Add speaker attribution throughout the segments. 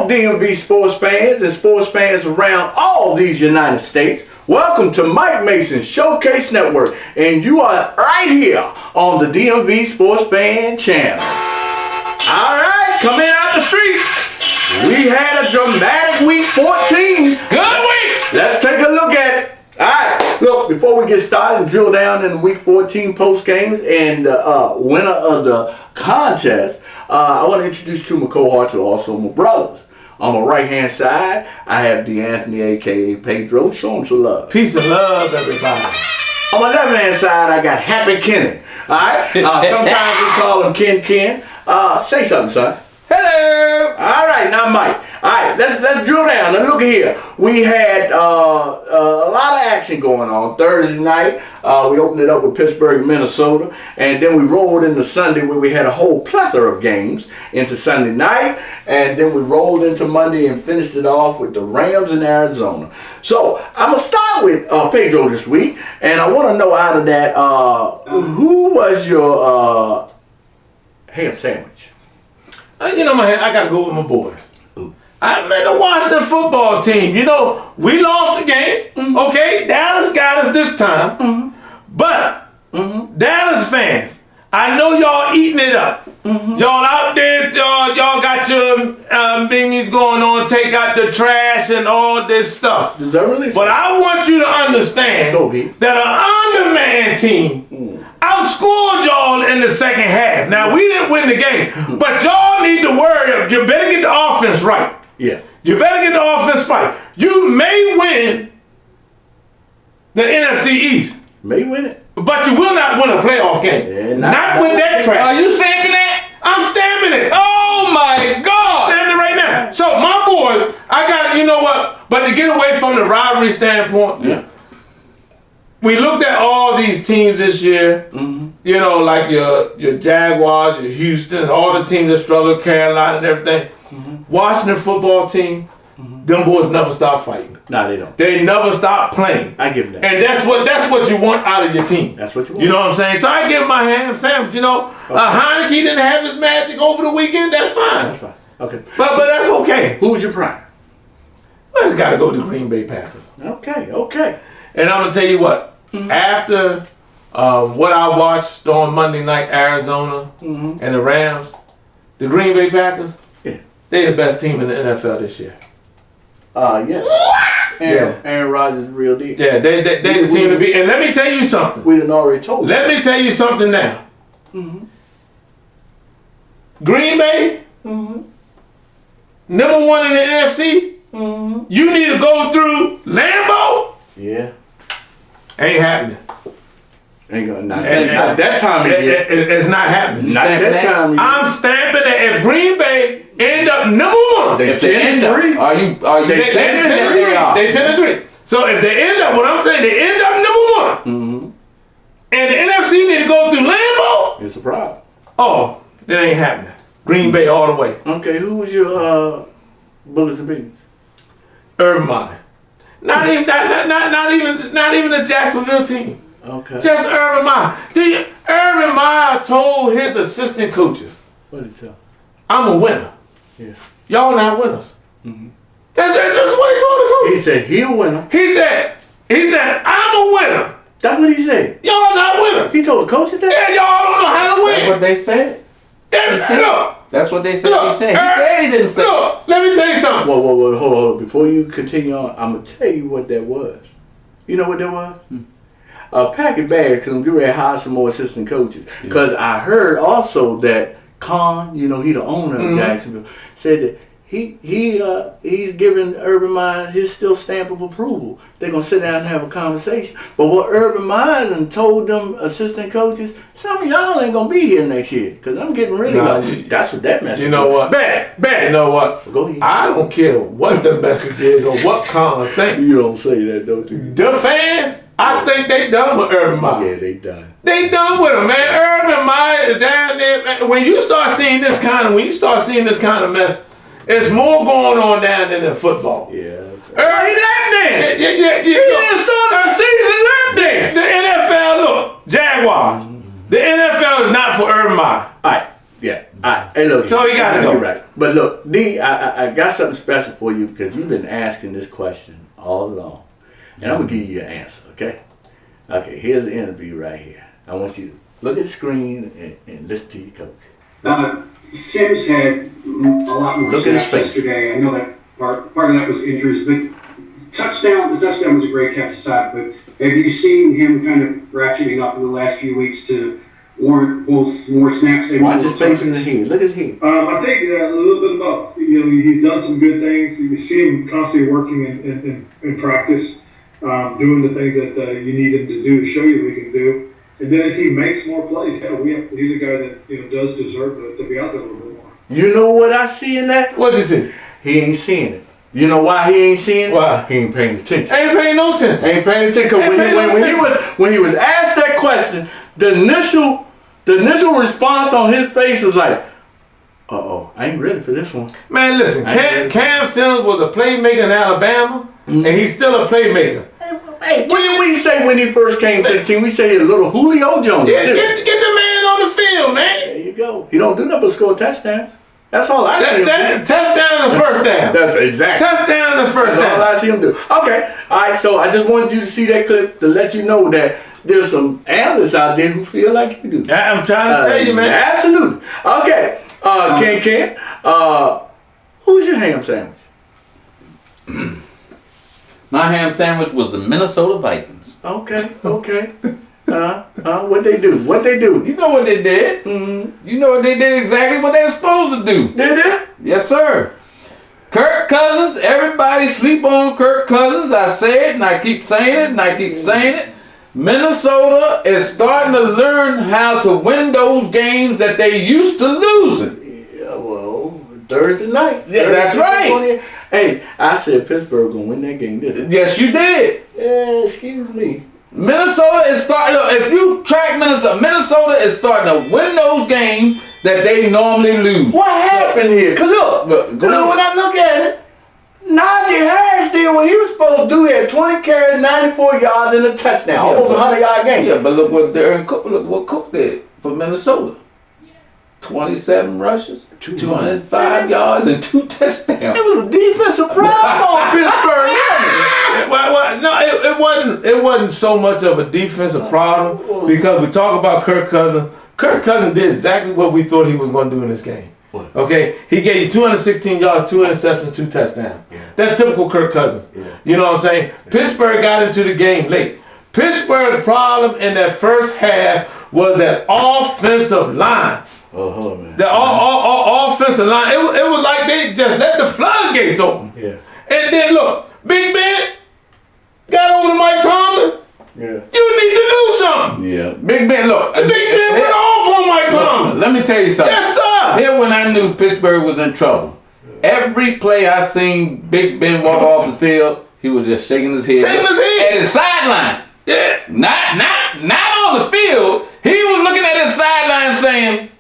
Speaker 1: DMV sports fans and sports fans around all these United States. Welcome to Mike Mason's Showcase Network, and you are right here on the DMV Sports Fan Channel. All right, coming out the streets, we had a dramatic week 14.
Speaker 2: Good week.
Speaker 1: Let's take a look at it. All right, look, before we get started and drill down in week 14 post games and winner of the contest, I want to introduce two of my cohorts who are also my brothers. On my right-hand side, I have DeAnthony, a.k.a. Pedro. Show him some love.
Speaker 2: Peace and love, everybody.
Speaker 1: On my left-hand side, I got Happy Kenny. All right? Sometimes we call him Ken. Say something, son.
Speaker 2: Hello.
Speaker 1: All right, now Mike. All right, let's drill down. Now look here. We had a lot of action going on Thursday night. We opened it up with Pittsburgh, Minnesota, and then we rolled into Sunday where we had a whole plethora of games into Sunday night, and then we rolled into Monday and finished it off with the Rams in Arizona. So I'm gonna start with Pedro this week, and I want to know out of that who was your ham sandwich?
Speaker 2: You know, I got to go with my boys. I'm in the Washington football team. You know, we lost the game. Mm-hmm. Okay, Dallas got us this time. Mm-hmm. But Dallas fans, I know y'all eating it up. Mm-hmm. Y'all out there, y'all got your thingies going on, take out the trash and all this stuff.
Speaker 1: Is that really?
Speaker 2: But I want you to understand that an undermanned team outscored y'all in the second half. Now, we didn't win the game, but y'all need to worry. You better get the offense right.
Speaker 1: Yeah.
Speaker 2: You better get the offense right. You may win the NFC East.
Speaker 1: May win it.
Speaker 2: But you will not win a playoff game.
Speaker 1: Yeah,
Speaker 2: not with that trash.
Speaker 3: Are you stamping that?
Speaker 2: I'm stamping it.
Speaker 3: Oh my God.
Speaker 2: Stamping it right now. So my boys, I got, you know what? But to get away from the rivalry standpoint, we looked at all these teams this year. Mm-hmm. You know, like your Jaguars, your Houston, all the teams that struggle, Carolina and everything. Mm-hmm. Washington football team, them boys never stop fighting.
Speaker 1: No, they don't.
Speaker 2: They never stop playing.
Speaker 1: I give them that.
Speaker 2: And that's what you want out of your team.
Speaker 1: That's what you want.
Speaker 2: You know what I'm saying? So I give my ham sandwich. You know, Heineke didn't have his magic over the weekend. That's fine.
Speaker 1: That's fine. Okay.
Speaker 2: But that's okay.
Speaker 1: Who was your prime?
Speaker 2: Well, we got to go to Green Bay Packers.
Speaker 1: Okay.
Speaker 2: And I'm going to tell you what. Mm-hmm. After what I watched on Monday night, Arizona and the Rams, the Green Bay Packers, they're the best team in the NFL this year.
Speaker 1: Aaron Rodgers is the real deal.
Speaker 2: Yeah, they the team to beat. And let me tell you something.
Speaker 1: We done already told you.
Speaker 2: Let me tell you something now. Mm-hmm. Green Bay, number one in the NFC, you need to go through Lambeau.
Speaker 1: Yeah.
Speaker 2: Ain't happening.
Speaker 1: Ain't gonna not that time of year.
Speaker 2: It's not happening.
Speaker 1: Not that time of year.
Speaker 2: I'm stamping that if Green Bay end up number one,
Speaker 3: if they end up, are you
Speaker 2: they 10-3. So if they end up, what I'm saying, they end up number one, and the NFC need to go through Lambeau.
Speaker 1: It's a problem.
Speaker 2: Oh, that ain't happening. Green Bay all the way.
Speaker 1: Okay, who was your Bullets and Beans?
Speaker 2: Urban Meyer. Not even the Jacksonville team.
Speaker 1: Okay.
Speaker 2: Just Urban Meyer. Urban Meyer told his assistant coaches,
Speaker 1: what did he tell?
Speaker 2: I'm a winner.
Speaker 1: Yeah.
Speaker 2: Y'all not winners. Mm-hmm. That's what he told the coaches.
Speaker 1: He said he a winner.
Speaker 2: He said, I'm a winner.
Speaker 1: That's what he said.
Speaker 2: Y'all not winners.
Speaker 1: He told the coaches that?
Speaker 2: Yeah, y'all don't know how to win.
Speaker 3: That's what they said.
Speaker 2: Look.
Speaker 3: That's what they said. He said he didn't say.
Speaker 2: Look, let me tell you something.
Speaker 1: Whoa, hold on. Before you continue on, I'm going to tell you what that was. You know what that was? A pack of bags, because I'm getting ready to hire some more assistant coaches. Because I heard also that Khan, you know, he the owner of Jacksonville, said that he's giving Urban Meyer his still stamp of approval. They're going to sit down and have a conversation. But what Urban Meyer done told them assistant coaches, some of y'all ain't going to be here next year because I'm getting rid of y'all. That's what that message is.
Speaker 2: You know what? Bet. You know what?
Speaker 1: Go ahead.
Speaker 2: I don't care what the message is or what Khan thinks.
Speaker 1: You don't say that, don't you?
Speaker 2: The fans, I think they done with Urban Meyer.
Speaker 1: Yeah, they done.
Speaker 2: They done with him, man. Urban Meyer is down there. Man. When you start seeing this kind of mess, It's more going on down there than football.
Speaker 1: Yeah. He lap dance.
Speaker 2: Yeah.
Speaker 1: He didn't start the season lap dance.
Speaker 2: The NFL, look, Jaguars. The NFL is not for Urban Meyer.
Speaker 1: All right. Yeah. All right. Hey, look.
Speaker 2: So he got to go.
Speaker 1: You're right. But look, D, I got something special for you because you've been asking this question all along. And I'm going to give you your answer, okay? Okay, here's the interview right here. I want you to look at the screen and listen to your coach.
Speaker 4: Sims had a lot more
Speaker 1: Look at his
Speaker 4: snaps
Speaker 1: face.
Speaker 4: yesterday. I know that part of that was injuries, but the touchdown was a great catch aside, but have you seen him kind of ratcheting up in the last few weeks to warrant both more snaps and
Speaker 1: Watch
Speaker 4: more
Speaker 1: his face in
Speaker 4: targets?
Speaker 1: the head. Look at his head.
Speaker 5: I think a little bit of both. He's done some good things. You see him constantly working in practice, doing the things that you need him to do to show you what he can do. And then as he makes more plays, he's a guy that does deserve to be out there a little bit more.
Speaker 1: You know what I see in that?
Speaker 2: What is it?
Speaker 1: He ain't seeing it. You know why he ain't seeing it?
Speaker 2: Why?
Speaker 1: He ain't paying attention.
Speaker 2: Ain't paying no attention.
Speaker 1: Ain't paying attention. Cause when he was asked that question, the initial response on his face was like, "Uh-oh, I ain't ready for this one."
Speaker 2: Man, listen, Cam Sims was a playmaker in Alabama, and he's still a playmaker.
Speaker 1: Hey, what did we say when he first came to the team? We say a little Julio Jones.
Speaker 2: Yeah, get the man on the field, man.
Speaker 1: There you go. He don't do nothing but score touchdowns. That's all I see him do.
Speaker 2: Touchdown and first down.
Speaker 1: That's exactly.
Speaker 2: Touchdown and first
Speaker 1: That's all
Speaker 2: down.
Speaker 1: I see him do. Okay. All right. So I just wanted you to see that clip to let you know that there's some analysts out there who feel like you do.
Speaker 2: I'm trying to tell you, man.
Speaker 1: Absolutely. Okay. Ken. Who's your ham sandwich?
Speaker 3: My ham sandwich was the Minnesota Vikings.
Speaker 1: Okay. What they do?
Speaker 3: You know what they did? Mm-hmm. You know what they did exactly what they were supposed to do.
Speaker 1: Did they?
Speaker 3: Yes, sir. Kirk Cousins, everybody sleep on Kirk Cousins. I say it and I keep saying it Minnesota is starting to learn how to win those games that they used to losing.
Speaker 1: Yeah, well, Thursday night.
Speaker 3: Yeah, that's right.
Speaker 1: Hey, I said Pittsburgh gonna win that game, didn't
Speaker 3: Yes, you did.
Speaker 1: I? Excuse me.
Speaker 3: Minnesota is starting to, if you track Minnesota is starting to win those games that they normally lose.
Speaker 1: What happened here? Cause look, when I look at it, Najee Harris did what he was supposed to do. He had 20 carries, 94 yards, and a touchdown. Almost a 100-yard game.
Speaker 3: Yeah, but look what Cook did for Minnesota. 27 rushes, 205 yards, and 2 touchdowns.
Speaker 1: It was a defensive problem on Pittsburgh.
Speaker 2: No, it wasn't so much of a defensive problem because we talk about Kirk Cousins. Kirk Cousins did exactly what we thought he was going to do in this game.
Speaker 1: What?
Speaker 2: Okay, he gave you 216 yards, 2 interceptions, 2 touchdowns.
Speaker 1: Yeah.
Speaker 2: That's typical Kirk Cousins.
Speaker 1: Yeah.
Speaker 2: You know what I'm saying? Pittsburgh got into the game late. Pittsburgh's problem in that first half was that offensive line.
Speaker 1: Oh, man.
Speaker 2: The offensive line. It was like they just let the floodgates open.
Speaker 1: Yeah.
Speaker 2: And then look, Big Ben got over to Mike Tomlin.
Speaker 1: Yeah.
Speaker 2: You need to do something.
Speaker 3: Yeah, Big Ben. Look,
Speaker 2: Big Ben went off on Mike Tomlin.
Speaker 3: Let me tell you something.
Speaker 2: Yes, sir.
Speaker 3: Here when I knew Pittsburgh was in trouble. Every play I seen Big Ben walk off the field, he was just shaking his head. At his sideline.
Speaker 2: Yeah.
Speaker 3: Not on the field. He was looking at his sideline saying,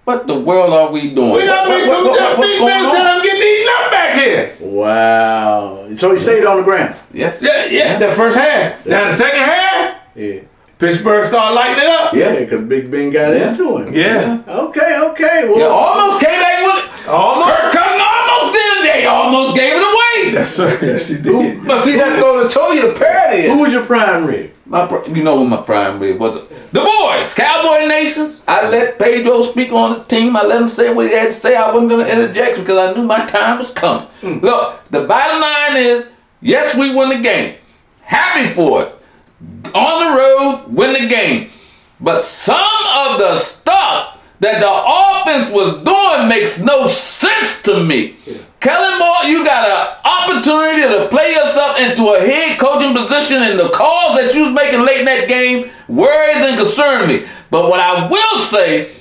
Speaker 3: "What the world are we doing?
Speaker 2: We got to make some Big Ben said I'm getting eaten up back here.
Speaker 1: Wow. So he stayed on the ground.
Speaker 3: Yes.
Speaker 2: Yeah. The first half. Now the second half,
Speaker 1: Yeah.
Speaker 2: Pittsburgh started lighting it up.
Speaker 3: Yeah.
Speaker 1: Because Big Ben got into it.
Speaker 2: Yeah.
Speaker 1: Okay. Well,
Speaker 3: Yeah, almost came back with it.
Speaker 2: Almost.
Speaker 3: Kirk Cousins almost did. They almost gave it away.
Speaker 2: Yes, sir. Yes, he did.
Speaker 3: But see, that's going to show you the parity.
Speaker 1: who was your prime rib?
Speaker 3: You know who my prime rib was? The boys, Cowboy Nations. I let Pedro speak on the team. I let him say what he had to say. I wasn't going to interject because I knew my time was coming. Look, the bottom line is, yes, we won the game. Happy for it. On the road, win the game. But some of the stuff that the offense was doing makes no sense to me. Yeah. Kellen Moore, you got an opportunity to play yourself into a head coaching position, and the calls that you was making late in that game worries and concern me. But what I will say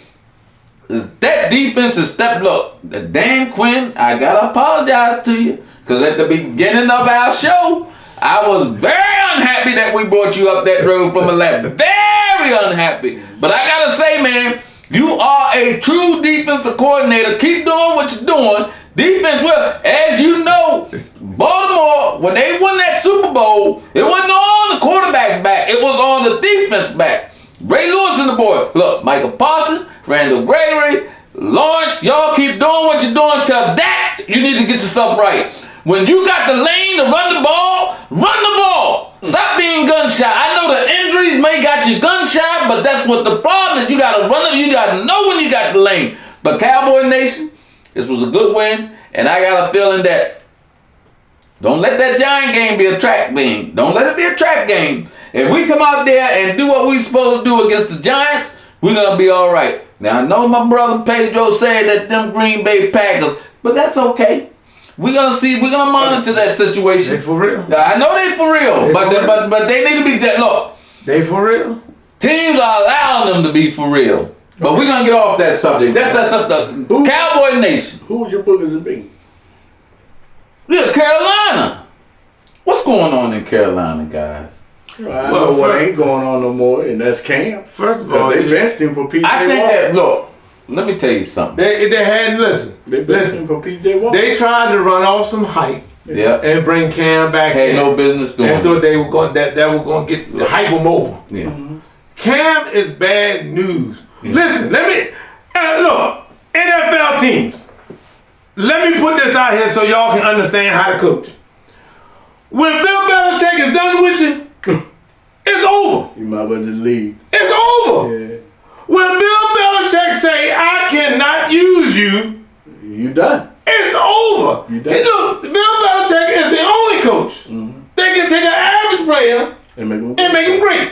Speaker 3: is that defense is stepping up. Dan Quinn, I gotta apologize to you, because at the beginning of our show, I was very unhappy that we brought you up that road from 11. Very unhappy. But I gotta say, man, you are a true defensive coordinator. Keep doing what you're doing. Defense will. As you know, Baltimore, when they won that Super Bowl, it wasn't on the quarterback's back. It was on the defense back. Ray Lewis and the boy. Look, Michael Parsons, Randall Gregory, Lawrence, y'all keep doing what you're doing. Till that, you need to get yourself right. When you got the lane to run the ball, run the ball. Stop being gun shy. I know the injuries may got you gun shy, but that's what the problem is. You got to run it. You got to know when you got the lane. But Cowboy Nation, this was a good win, and I got a feeling that don't let that Giant game be a track game. Don't let it be a track game. If we come out there and do what we supposed to do against the Giants, we're going to be all right. Now, I know my brother Pedro said that them Green Bay Packers, but that's okay. We're going to see. We're going to monitor that situation.
Speaker 2: They for real.
Speaker 3: I know they for real, but they need to be dead. Look,
Speaker 2: They for real.
Speaker 3: teams are allowing them to be for real. But we're going to get off that subject. That's the Cowboy Nation.
Speaker 1: Who was your boogers and beans?
Speaker 3: Yeah, Carolina. What's going on in Carolina, guys?
Speaker 1: I know what ain't going on no more, and that's Cam.
Speaker 2: First of all,
Speaker 1: They benched him for PJ
Speaker 3: I think
Speaker 1: Walker.
Speaker 3: that, look, let me tell you something.
Speaker 2: they had, listen,
Speaker 1: They benched him for PJ Walker.
Speaker 2: they tried to run off some hype
Speaker 3: Yeah.
Speaker 2: and bring Cam back
Speaker 3: Had
Speaker 2: in.
Speaker 3: no business doing
Speaker 2: And
Speaker 3: it.
Speaker 2: thought they were going that were going to get hype him over.
Speaker 3: Yeah.
Speaker 2: Cam is bad news. Listen, let me look. NFL teams. Let me put this out here so y'all can understand how to coach. When Bill Belichick is done with you, it's over.
Speaker 1: You might as well just leave.
Speaker 2: It's over.
Speaker 1: Yeah.
Speaker 2: When Bill Belichick say, I cannot use you,
Speaker 1: You done.
Speaker 2: it's over.
Speaker 1: You done.
Speaker 2: And look, Bill Belichick is the only coach that can take an average player
Speaker 1: And make him.
Speaker 2: and make him great.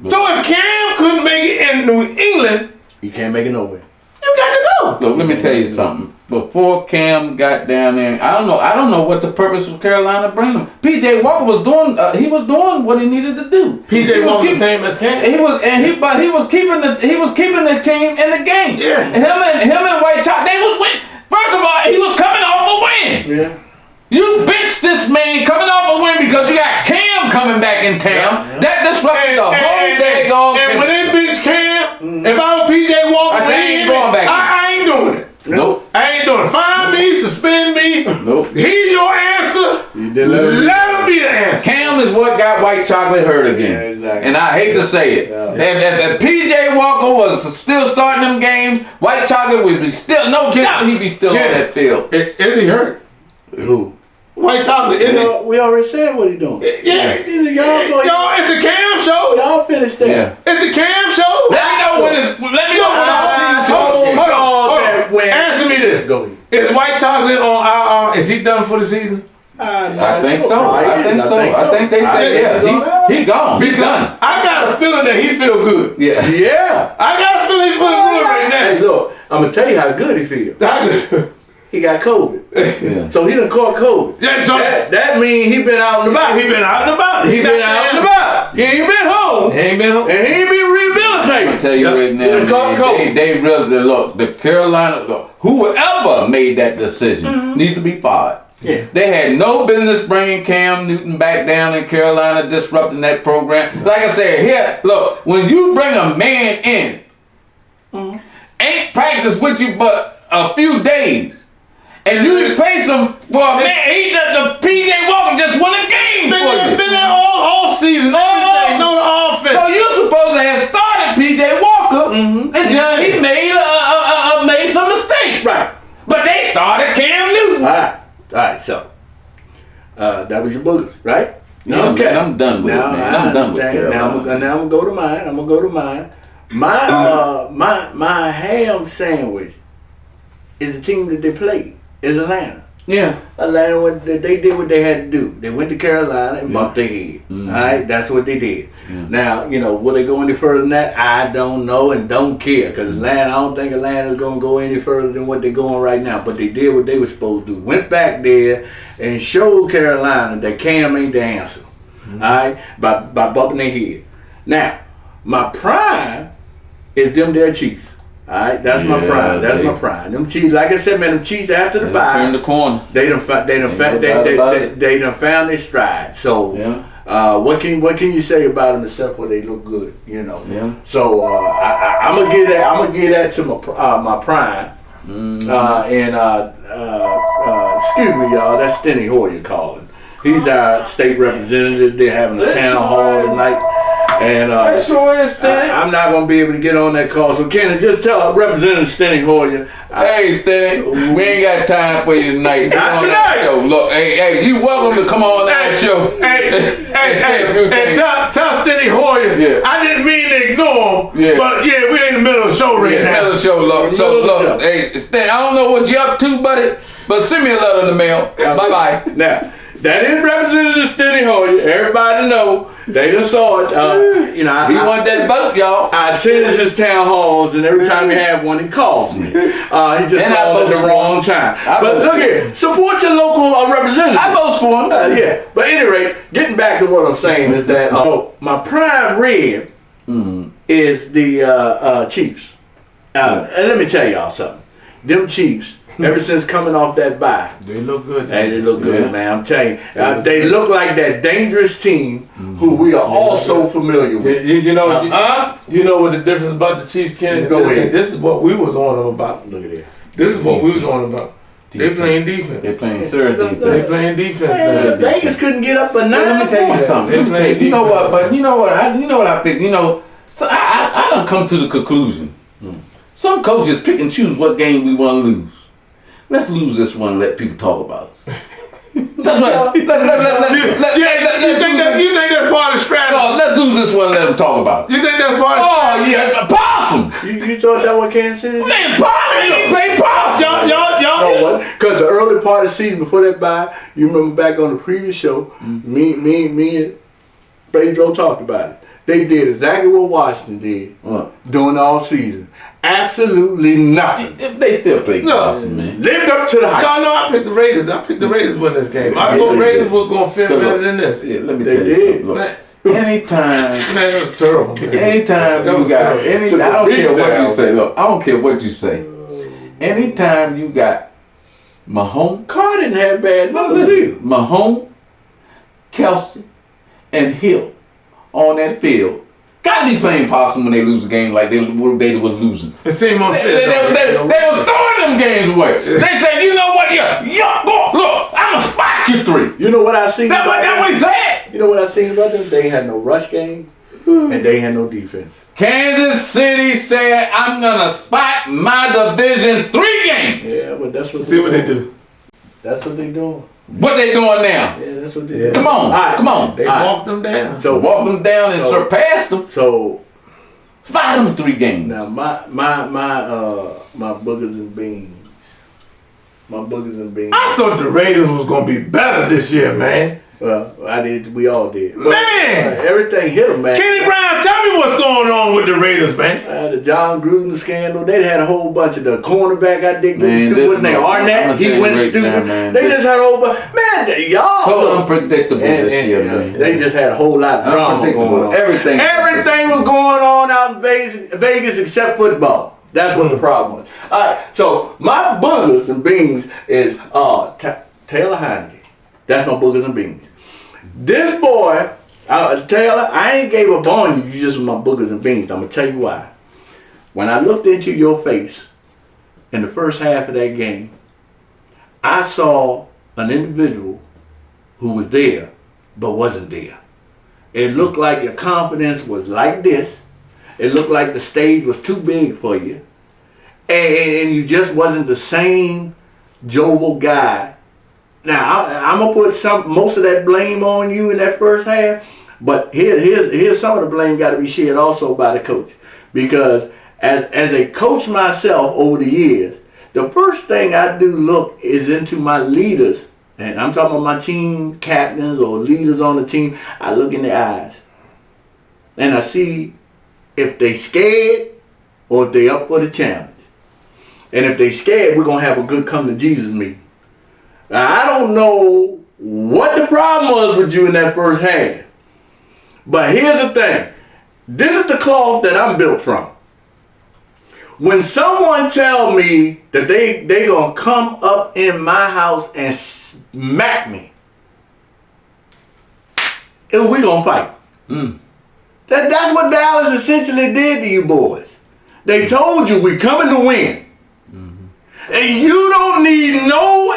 Speaker 2: So if Cam couldn't make it in New England,
Speaker 1: You can't make it nowhere.
Speaker 2: you got to go.
Speaker 3: Look, let me tell you something. Before Cam got down there, I don't know what the purpose of Carolina bringing him. PJ Walker was doing, he was doing what he needed to do.
Speaker 2: PJ Walker the same as Cam.
Speaker 3: He was keeping the team in the game.
Speaker 2: Yeah.
Speaker 3: Him and White Chalk, they was win. First of all, he was coming off a win.
Speaker 1: Yeah.
Speaker 3: You benched this man coming off a win because you got Cam coming back in town. That disrupted the whole daggone
Speaker 2: And when they bench Cam, if I was PJ Walker,
Speaker 3: I say I ain't going back.
Speaker 2: I ain't doing it.
Speaker 3: Nope.
Speaker 2: I ain't doing it. Fine me, suspend me.
Speaker 3: Nope.
Speaker 2: Here's your answer.
Speaker 1: You did let
Speaker 2: Let him be the answer.
Speaker 3: Cam is what got White Chocolate hurt again.
Speaker 1: Yeah, exactly.
Speaker 3: And I hate to say it.
Speaker 1: Yeah.
Speaker 3: If PJ Walker was still starting them games, White Chocolate would be still, no doubt he'd be still on that field.
Speaker 2: Is he hurt?
Speaker 1: Who?
Speaker 2: White Chocolate, is he?
Speaker 1: We already said what he doing.
Speaker 2: Yeah.
Speaker 1: Y'all,
Speaker 2: It's a Cam show.
Speaker 1: y'all finished that.
Speaker 3: Yeah.
Speaker 2: It's a Cam show.
Speaker 3: Let me know when it's, let me know when
Speaker 2: Hold on. Answer me this.
Speaker 1: Go ahead.
Speaker 2: Is White Chocolate on IR? Is he done for the season?
Speaker 3: I think so. I think they said, yeah, he gone. He's done.
Speaker 2: I got a feeling that he feel good.
Speaker 3: Yeah.
Speaker 1: Yeah.
Speaker 2: I got a feeling he feel good right
Speaker 1: Hey,
Speaker 2: now.
Speaker 1: look, I'm gonna tell you how good he feels. He got COVID.
Speaker 3: Yeah.
Speaker 1: So he done caught COVID.
Speaker 2: Yeah, so
Speaker 1: That means he been out and about.
Speaker 2: he been out and about.
Speaker 1: He been out and about. He ain't been home.
Speaker 2: He ain't been home.
Speaker 1: And he ain't been
Speaker 3: I'm
Speaker 1: rehabilitated.
Speaker 3: gonna tell you right now,
Speaker 1: He done caught
Speaker 3: man,
Speaker 1: COVID.
Speaker 3: they really look. The Carolina, look, whoever made that decision needs to be fired.
Speaker 1: Yeah.
Speaker 3: They had no business bringing Cam Newton back down in Carolina, disrupting that program. Like I said, here, look, when you bring a man in, ain't practiced with you but a few days, and you replace him for a man, the PJ Walker just won a game for you.
Speaker 2: Been there all season. All know the offense.
Speaker 3: So you're supposed to have started PJ Walker, and then he made some mistakes.
Speaker 1: Right.
Speaker 3: But they started Cam Newton.
Speaker 1: All right. So that was your bullets, right?
Speaker 3: Yeah, man, I'm done with it, man. I'm done with Carolina.
Speaker 1: Now I'm gonna go to mine. My ham sandwich is the team that they played. Is Atlanta.
Speaker 3: Yeah.
Speaker 1: Atlanta, they did what they had to do. They went to Carolina and bumped their head. All right, that's what they did. Now, will they go any further than that? I don't know and don't care, because Atlanta, I don't think Atlanta's going to go any further than what they're going right now. But they did what they were supposed to do. Went back there and showed Carolina that Cam ain't the answer. All right, by bumping their head. Now, my prime is them their Chiefs. All right, that's my prime. That's my prime. Them Chiefs, like I said, man, them Chiefs after the bye,
Speaker 3: Turn the corner.
Speaker 1: they done found their stride. So, what can you say about them except for they look good?
Speaker 3: Yeah.
Speaker 1: So I'm gonna give that to my prime. Excuse me, y'all. That's Steny Hoyer calling. He's our state representative. They're having a town hall tonight. And
Speaker 3: That sure is, Steny.
Speaker 1: I'm not going to be able to get on that call. So, Kenny, just tell Representative Steny Hoyer.
Speaker 3: Hey, Steny, we ain't got time for you tonight.
Speaker 1: Not tonight.
Speaker 3: Show. Look, hey, you welcome to come on that show.
Speaker 2: Hey, tell Steny Hoyer,
Speaker 3: Yeah.
Speaker 2: I didn't mean to ignore him,
Speaker 3: Yeah.
Speaker 2: but yeah, we're in the middle of the show right now.
Speaker 3: Another show, look. So, look, hey, Steny, I don't know what you're up to, buddy, but send me a letter in the mail. Bye-bye.
Speaker 1: Now, that is Representative Steny Hoyer. Everybody know. They just saw it.
Speaker 3: He want that vote, y'all.
Speaker 1: I attend his town halls, and every time he have one, he calls me. He just
Speaker 3: And I
Speaker 1: called at
Speaker 3: vote
Speaker 1: the
Speaker 3: for
Speaker 1: wrong
Speaker 3: him.
Speaker 1: time.
Speaker 3: I
Speaker 1: But
Speaker 3: vote
Speaker 1: look
Speaker 3: for
Speaker 1: here, support your local representative.
Speaker 3: I vote for him.
Speaker 1: Yeah, but at any rate, getting back to what I'm saying is that my prime red is the Chiefs. And let me tell y'all something. Them Chiefs, ever since coming off that bye,
Speaker 2: They look good.
Speaker 1: hey, they look good,
Speaker 3: Yeah.
Speaker 1: man. I'm telling you, they look like that dangerous team who we are all so familiar with.
Speaker 2: You know what the difference about the Chiefs, Kenny?
Speaker 1: Go ahead.
Speaker 2: This is what we was on them about.
Speaker 1: Look at that.
Speaker 2: This is what we was on about. They playing defense.
Speaker 3: They're playing serious
Speaker 2: They
Speaker 3: defense.
Speaker 2: playing defense
Speaker 1: Man,
Speaker 2: now.
Speaker 1: Vegas couldn't get up a 9.
Speaker 3: Let me tell you something. Let me tell you. You know what? But you know what? I think. So I done come to the conclusion. Some coaches pick and choose what game we want to lose. Let's lose this one and let people talk about us. That's right.
Speaker 2: You think that's part of the strategy?
Speaker 3: No, let's lose this one and let them talk about it.
Speaker 2: You think that's part of the
Speaker 3: Oh yeah, possum.
Speaker 1: You thought that was Kansas City?
Speaker 3: Man, possum. He play possum.
Speaker 2: Y'all.
Speaker 1: Because the early part of the season before that bye, you remember back on the previous show, me and Pedro talked about it. They did exactly what Washington did
Speaker 3: What?
Speaker 1: during the all season. Absolutely nothing.
Speaker 3: They still play
Speaker 2: No.
Speaker 3: possum, man.
Speaker 1: Lived up to the hype.
Speaker 2: No, I picked the Raiders. I picked the Raiders win this game. I
Speaker 3: Yeah,
Speaker 2: thought
Speaker 3: they
Speaker 2: Raiders
Speaker 3: did.
Speaker 2: was gonna fit better than this.
Speaker 3: Yeah, let me
Speaker 1: They
Speaker 3: tell you
Speaker 1: did.
Speaker 3: something. Look,
Speaker 2: Man,
Speaker 3: anytime
Speaker 2: that was terrible. Man.
Speaker 3: Anytime
Speaker 2: That
Speaker 3: you
Speaker 2: was
Speaker 3: got,
Speaker 2: terrible.
Speaker 3: I don't care what you
Speaker 1: down.
Speaker 3: say. Look, I don't care what you say. Anytime you got Mahomes,
Speaker 1: Carr didn't have bad numbers either.
Speaker 3: Mahomes, Kelsey, and Hill on that field, gotta be playing possum when they lose a game like they was losing.
Speaker 2: It seemed
Speaker 3: They
Speaker 2: unfair.
Speaker 3: was throwing them games away. They said, you know what, go, look, I'ma spot you 3.
Speaker 1: You know what I seen?
Speaker 3: That's what he said.
Speaker 1: You know what I seen about them? They had no rush game, and they had no defense.
Speaker 3: Kansas City said, I'm gonna spot my Division 3 game.
Speaker 1: Yeah, but that's what.
Speaker 2: See what they do.
Speaker 1: That's what they doing.
Speaker 3: What they doing now?
Speaker 1: Yeah, that's what they do.
Speaker 3: Come on,
Speaker 1: All right.
Speaker 3: come on.
Speaker 2: They
Speaker 1: All right.
Speaker 2: walked them down.
Speaker 1: So
Speaker 3: Walk them down and surpass them.
Speaker 1: So
Speaker 3: Spot them in 3 games.
Speaker 1: now my boogers and beans. My boogers and beans.
Speaker 2: I thought the Raiders was gonna be better this year, man.
Speaker 1: Well, I did. We all did. But,
Speaker 2: Man!
Speaker 1: everything hit them, man.
Speaker 2: Kenny Brown, tell me what's going on with the Raiders, man.
Speaker 1: The John Gruden scandal. They had a whole bunch of the cornerback. I did get
Speaker 3: Man,
Speaker 1: stupid.
Speaker 3: this
Speaker 1: What's his name?
Speaker 3: I'ma tell
Speaker 1: Arnett. He
Speaker 3: you
Speaker 1: went
Speaker 3: right
Speaker 1: stupid.
Speaker 3: now, man.
Speaker 1: They just had a whole bunch. Man, y'all.
Speaker 3: So unpredictable this year, man.
Speaker 1: They just had a whole lot of drama
Speaker 3: Unpredictable.
Speaker 1: going on. Everything was going on out in Vegas except football. That's what the problem was. All right, so my boogers and beans is Taylor Heineke. That's my boogers and beans. This boy, Taylor, I ain't gave up on you. You just my boogers and beans. I'm gonna tell you why. When I looked into your face in the first half of that game, I saw an individual who was there but wasn't there. It looked like your confidence was like this. It looked like the stage was too big for you. And you just wasn't the same jovial guy. Now, I'm going to put most of that blame on you in that first half. But here's some of the blame got to be shared also by the coach. Because as a coach myself over the years, the first thing I do look is into my leaders. And I'm talking about my team captains or leaders on the team. I look in their eyes. And I see if they scared or if they up for the challenge. And if they scared, we're going to have a good come to Jesus meeting. Now, I don't know what the problem was with you in that first half. But here's the thing. This is the cloth that I'm built from. When someone tell me that they going to come up in my house and smack me, and we going to fight. That's what Dallas essentially did to you boys. They told you we coming to win. And you don't need no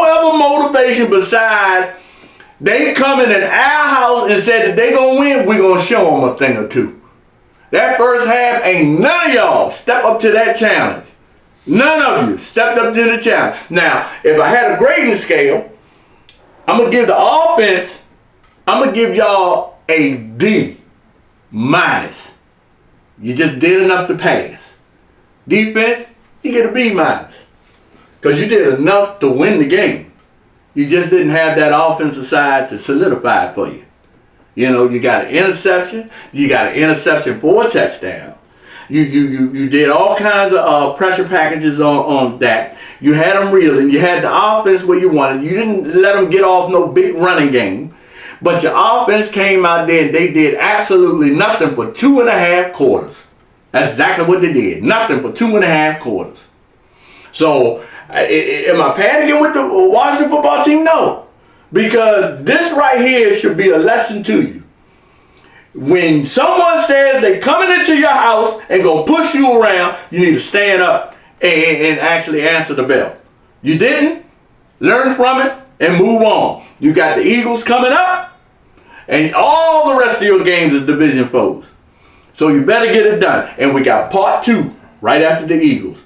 Speaker 1: other motivation besides they coming in our house and said that they gonna win, we gonna show them a thing or two. That first half, ain't none of y'all step up to that challenge. None of you stepped up to the challenge. Now, if I had a grading scale, I'm gonna give the offense, I'm gonna give y'all a D minus. You just did enough to pass. Defense, you get a B minus. Because you did enough to win the game. You just didn't have that offensive side to solidify it for you. You know, you got an interception. You got an interception for a touchdown. You did all kinds of pressure packages on Dak. You had them reeling. You had the offense where you wanted. You didn't let them get off no big running game. But your offense came out there and they did absolutely nothing for 2.5 quarters. That's exactly what they did. Nothing for 2.5 quarters. So, am I panicking with the Washington football team? No. Because this right here should be a lesson to you. When someone says they coming into your house and gonna push you around, you need to stand up and actually answer the bell. You didn't? Learn from it and move on. You got the Eagles coming up, and all the rest of your games is division foes. So you better get it done. And we got part 2 right after the Eagles.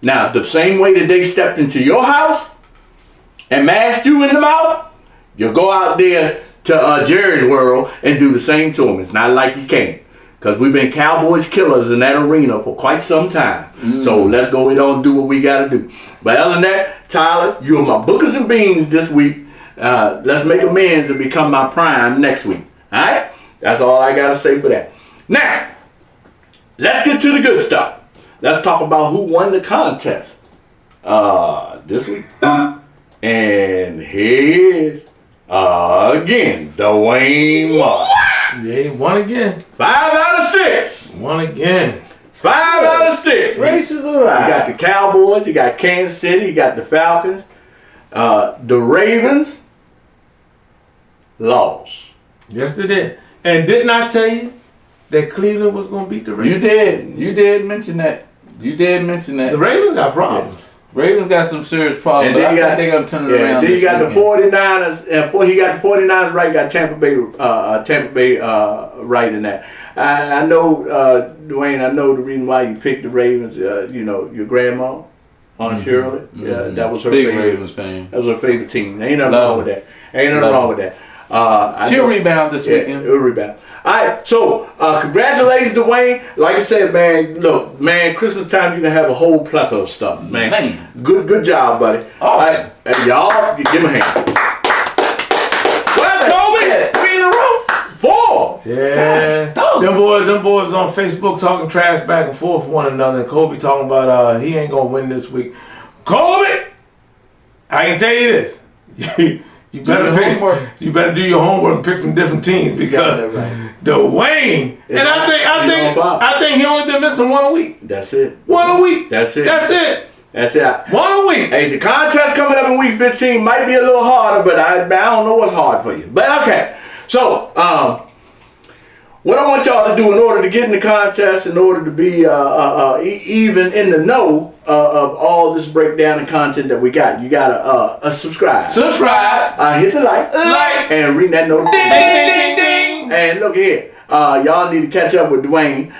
Speaker 1: Now, the same way that they stepped into your house and masked you in the mouth, you go out there to Jerry's world and do the same to them. It's not like you can't. Because we've been Cowboys killers in that arena for quite some time. So let's go and do what we got to do. But other than that, Tyler, you're my bookers and beans this week. Let's make amends and become my prime next week. All right? That's all I got to say for that. Now, let's get to the good stuff. Let's talk about who won the contest this week. And here's again, Dwayne Martin.
Speaker 2: Yeah, he won again.
Speaker 1: 5 out of 6.
Speaker 2: Won again.
Speaker 1: 5 out of 6.
Speaker 3: Races are
Speaker 1: You
Speaker 3: right.
Speaker 1: got the Cowboys, you got Kansas City, you got the Falcons. The Ravens lost.
Speaker 2: Yes, they did. And didn't I tell you that Cleveland was going to beat the Ravens?
Speaker 3: You did. You did mention that. You did mention that.
Speaker 2: The Ravens got problems.
Speaker 3: Ravens got some serious problems.
Speaker 1: And then
Speaker 3: But I think they're gonna turn it around.
Speaker 1: Then you
Speaker 3: this
Speaker 1: got the
Speaker 3: weekend.
Speaker 1: 49ers. He got the 49ers right. Got Tampa Bay right in that. I know, Dwayne. I know the reason why you picked the Ravens. You know, your grandma, Aunt Shirley. Yeah, that was her
Speaker 3: Big
Speaker 1: favorite.
Speaker 3: Ravens fan.
Speaker 1: That was her favorite team. Ain't nothing
Speaker 3: Love
Speaker 1: wrong with
Speaker 3: her.
Speaker 1: that. Ain't nothing
Speaker 3: Love
Speaker 1: wrong
Speaker 3: her.
Speaker 1: with that.
Speaker 3: She'll rebound this
Speaker 1: Yeah,
Speaker 3: weekend.
Speaker 1: it'll rebound. All right, so congratulations, Dwayne. Like I said, man, look, man, Christmas time you can have a whole plethora of stuff, man. Good job, buddy.
Speaker 3: Awesome.
Speaker 1: All right, and y'all, give him a hand. Well, Kobe,
Speaker 3: 3 in a row.
Speaker 1: 4.
Speaker 2: Yeah.
Speaker 3: God,
Speaker 2: Them boys on Facebook talking trash back and forth with one another. And Kobe talking about he ain't going to win this week. Kobe, I can tell you this. You better you better do your homework and pick some different teams because Dwayne and I think he only been missing 1 a week.
Speaker 1: That's it.
Speaker 2: 1 a week.
Speaker 1: That's it.
Speaker 2: That's it.
Speaker 1: That's it.
Speaker 2: 1 a week.
Speaker 1: Hey, the contest coming up in week 15 might be a little harder, but I don't know what's hard for you. But okay, so what I want y'all to do in order to get in the contest, in order to be even in the know of all this breakdown and content that we got, you gotta subscribe.
Speaker 3: Subscribe.
Speaker 1: Hit the like, and ring that notification.
Speaker 3: Ding, ding, ding, ding.
Speaker 1: And look here, y'all need to catch up with Dwayne.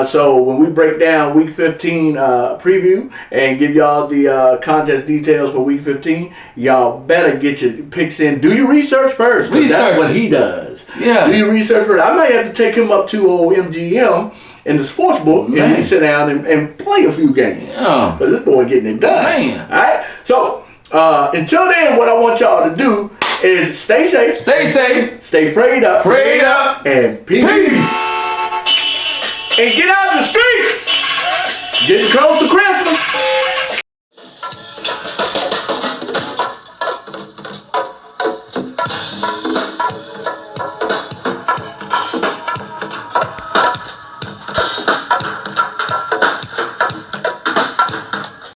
Speaker 1: So when we break down week 15 preview and give y'all the contest details for week 15, y'all better get your picks in. Do your research first, 'cause that's what he does.
Speaker 3: Yeah.
Speaker 1: Do your research first. I might have to take him up to old MGM in the sports book and we sit down and play a few games.
Speaker 3: Yeah.
Speaker 1: Because this boy getting it done.
Speaker 3: Man.
Speaker 1: All right? So until then, what I want y'all to do is stay safe.
Speaker 3: Stay safe.
Speaker 1: Stay prayed up.
Speaker 3: Prayed up.
Speaker 1: And peace. And get out the street. Getting close to Christmas.